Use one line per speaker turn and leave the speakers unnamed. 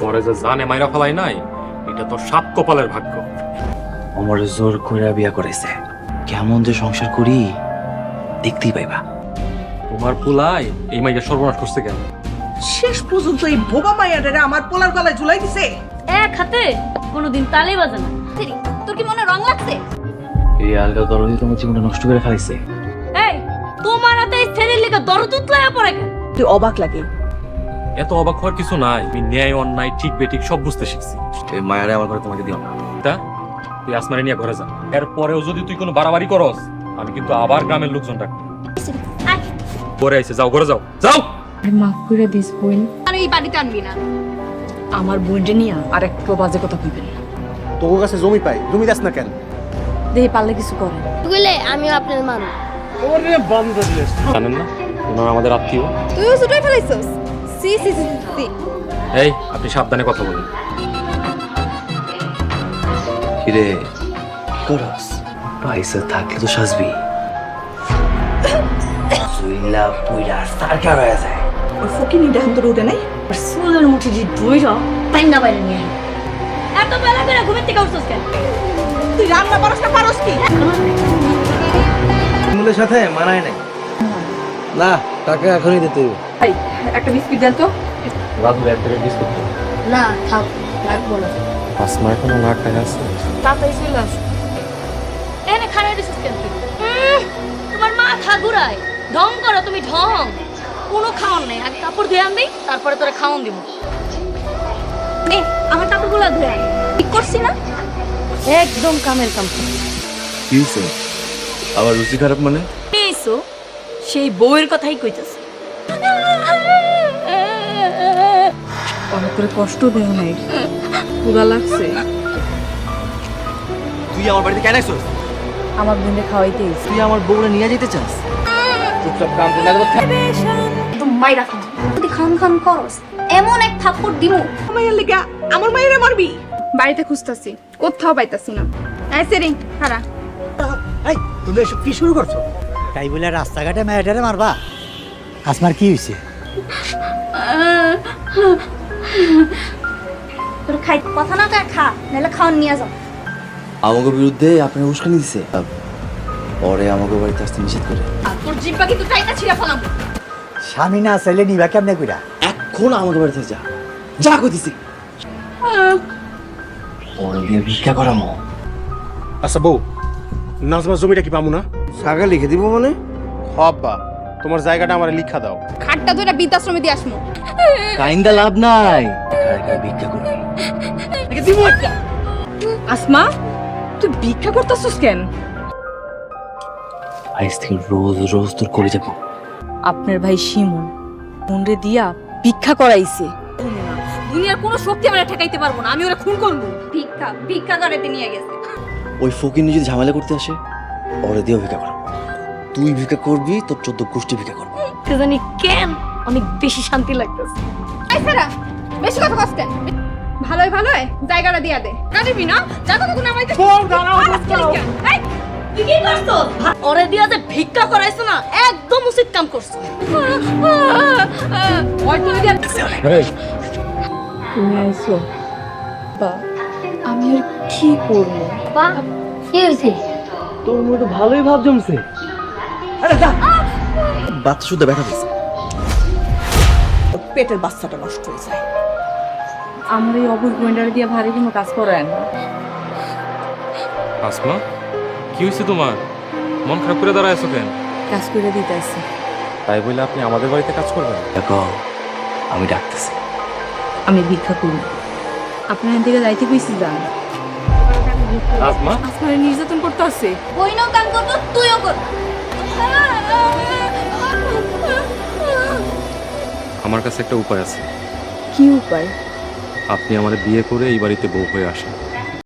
পরে যে জানে মাইরা ফেলাই নাই, এটা তো সাত কপালের ভাগ্য।
আমার জোর করে বিয়া করাইছে, কেমন যে সংসার করি দেখতেই পাইবা।
তোমার পোলাই এই মাইয়া সর্বনাশ করছে কেন?
শেষ পর্যন্ত এই বোবা মাইয়াটারে আমার পোলার গলায় ঝুলাই দিছে।
এক হাতে কোনোদিন তালে বাজে না। তোর কি মনে রং লাগছে?
এই আলগা দরদি তোমার জীবনটা নষ্ট করে ফেলাইছে।
এই তোমার হাতে এই ছেলের লেগে দরদ উতলায়া পড়ে কেন?
তুই অবাক লাগে।
এত অবাক হওয়ার কিছু নাই, আমি ন্যায় অন্যায় ঠিক বেঠিক সব বুঝতে শিখছি।
এই মায়ারে আমার ঘরে তোমাকে দিও না।
তা তুই আসমারে নিয়ে ঘরে যা, এরপরেও যদি তুই কোনো বাড়াবাড়ি করস আমি কিন্তু আবার গ্রামের লোকজন ডাকবো। পরে আইছে, যাও ঘরে যাও, যাও।
মাফ করে দিস বোন।
আর এই বাড়িতে আনবি না।
আমার বোনটা নিয়ে আর একটু বাজে কথা কইবেন না।
তোর কাছে জমি পাই, জমি দাস না কেন?
দেহে পারলে কিছু করে।
তুইলে আমিও আপনার মানুষ।
ওরে বন্ধ দিলেস।
জানেন না ওনারা আমাদের আত্মীয়।
তুইও ছুটাই ফেলাইছস। সি সি সি সি।
এই আপনি সাবধানে কথা বলুন।
কিরে করস পয়সা থাকলে তো সাজবি, সুইলা পুইরা সারকার হয়ে যায়।
ওই ফকিনি দেহ তোর উঠে নাই।
আর সুলের মুঠি দি ধুইরা টাইম না বাইরে নিয়ে। এত বেলা করে ঘুমের থেকে উঠছস কেন?
তুই রান্না পারস না পারস কি?
মূলের সাথে মানায় নাই। না টাকা এখনই দিতে হবে।
ভাই একটা বিস্কুট দেন তো।
রাত রাত থেকে বিস্কুট।
না থাক লাগবো না।
আসমা এখনো না খায় আছে।
তাড়াতাড়ি চলে আস।
এনে খানা দিছিস কেন তুই? তোমার মাথা ঘুরায়। ঢং করো তুমি ঢং। কোনো খাওয়ান নাই, আগে কাপড় ধুয়ে আনবি, তারপরে তোরে খাওয়ান দিব। নে আমার কাপড়গুলো ধুয়ে আন। ঠিক করছি না? একদম কামের কাম।
কি হইছে? আবার রুচি খারাপ মানে?
এইসো সেই বউয়ের কথাই কইতাছে।
অনেক করে কষ্ট দেও নাই, পুরা লাগছে।
তুই আমার বাড়িতে কেন আইছস?
আমার বোনকে খাওয়াইতে
তুই আমার বউরে নিয়ে যেতে চাস? চুপচাপ কাম করে না।
তো মাইরা খান যদি খান খান করস এমন এক থাপ্পড় দিমু।
মাইয়ার লেগা আমার মাইয়ারে মারবি?
বাড়িতে খুঁজতাছি, কোথাও পাইতাছি না। এই সেরি খারা।
এই তুমি এসব কি শুরু করছো? তাই বলে রাস্তাঘাটে মেয়েটারে মারবা? আসমার কি হয়েছে?
তোর খাই কথা না কয় খা, নাহলে খাওয়ান নিয়ে যাও।
আমাকে বিরুদ্ধে আপনার উস্কানি দিছে, পরে আমাকে বাড়িতে আসতে নিষেধ করে।
আর তোর জিব্বা কিন্তু টাইটা ছিঁড়া ফেলাম।
স্বামী না চাইলে নিবা কেমনে কইরা?
এখন আমাকে বাড়িতে যা, যা কইতেছি। পরে দিয়ে ভিক্ষা করামো।
আচ্ছা বউ, নাজমা জমিটা কি পামু না?
টাকা লিখে দিব মানে?
হব্বা, তোমার জায়গাটা আমার লিখা দাও।
খাটটা ধরে বৃদ্ধাশ্রমে দিয়ে আসমু।
কাইন্দা লাভ নাই, ভিক্ষা করবি।
আসমা তুই ভিক্ষা করতেছস কেন?
আজ থেকে রোজ রোজ তোর করে যাবো।
আপনার ভাই শিমুন মুন্ডে দিয়া ভিক্ষা করাইছে। দুনিয়ার কোনো শক্তি আমরা ঠেকাইতে পারবো না, আমি ওরা খুন করবো।
ভিক্ষা ভিক্ষা করাতে নিয়ে গেছে।
ওই ফকির যদি ঝামেলা করতে আসে, ওরে দিয়েও ভিক্ষা করাবো। তুই ভিক্ষা করবি, তোর 14 গোষ্ঠী ভিক্ষা করবো।
জানি কেন অনেক বেশি শান্তি লাগতেছে।
এই সারা বেশি কথা কস কেন? ভালোই ভালোই জায়গাটা দিয়া দে। কাঁদিবি না? যা তো কোন আমাইতে। এই
তুই কি করছো? ওরে দিয়া যে ভিক্ষা করাইছো না, একদম উচিত কাম করছো।
ওই তুমি দিয়া
এই
তুমি আইছো। বা আমি আর কি করব?
বা কি হইছে?
তোর মধ্যে ভালোই ভাব জমছে। আরে যা, বাচ্চা শুদ্ধ ব্যথা পেয়েছে।
পেটের বাচ্চাটা নষ্ট হয়ে যায়।
আমার এই অবুজ গোয়েন্ডার দিয়া ভারী কোনো কাজ করেন।
আসমা, কি হয়েছে তোমার? মন খারাপ করে দাঁড়ায় আছো কেন?
কাজ করে দিতেছি।
তাই বলে আপনি আমাদের বাড়িতে কাজ করবেন?
দেখো, আমি ডাকতেছি।
আমি ভিক্ষা করি। আপনার দিকে যাইতে কইছি যান।
আসমা,
আপনার নির্যাতন করতে আছে।
বইনও কাম করবো, তুইও কর।
আমার কাছে একটা উপায় আছে।
কি উপায়?
আপনি আমাদের বিয়ে করে এই বাড়িতে বউ হয়ে আসেন।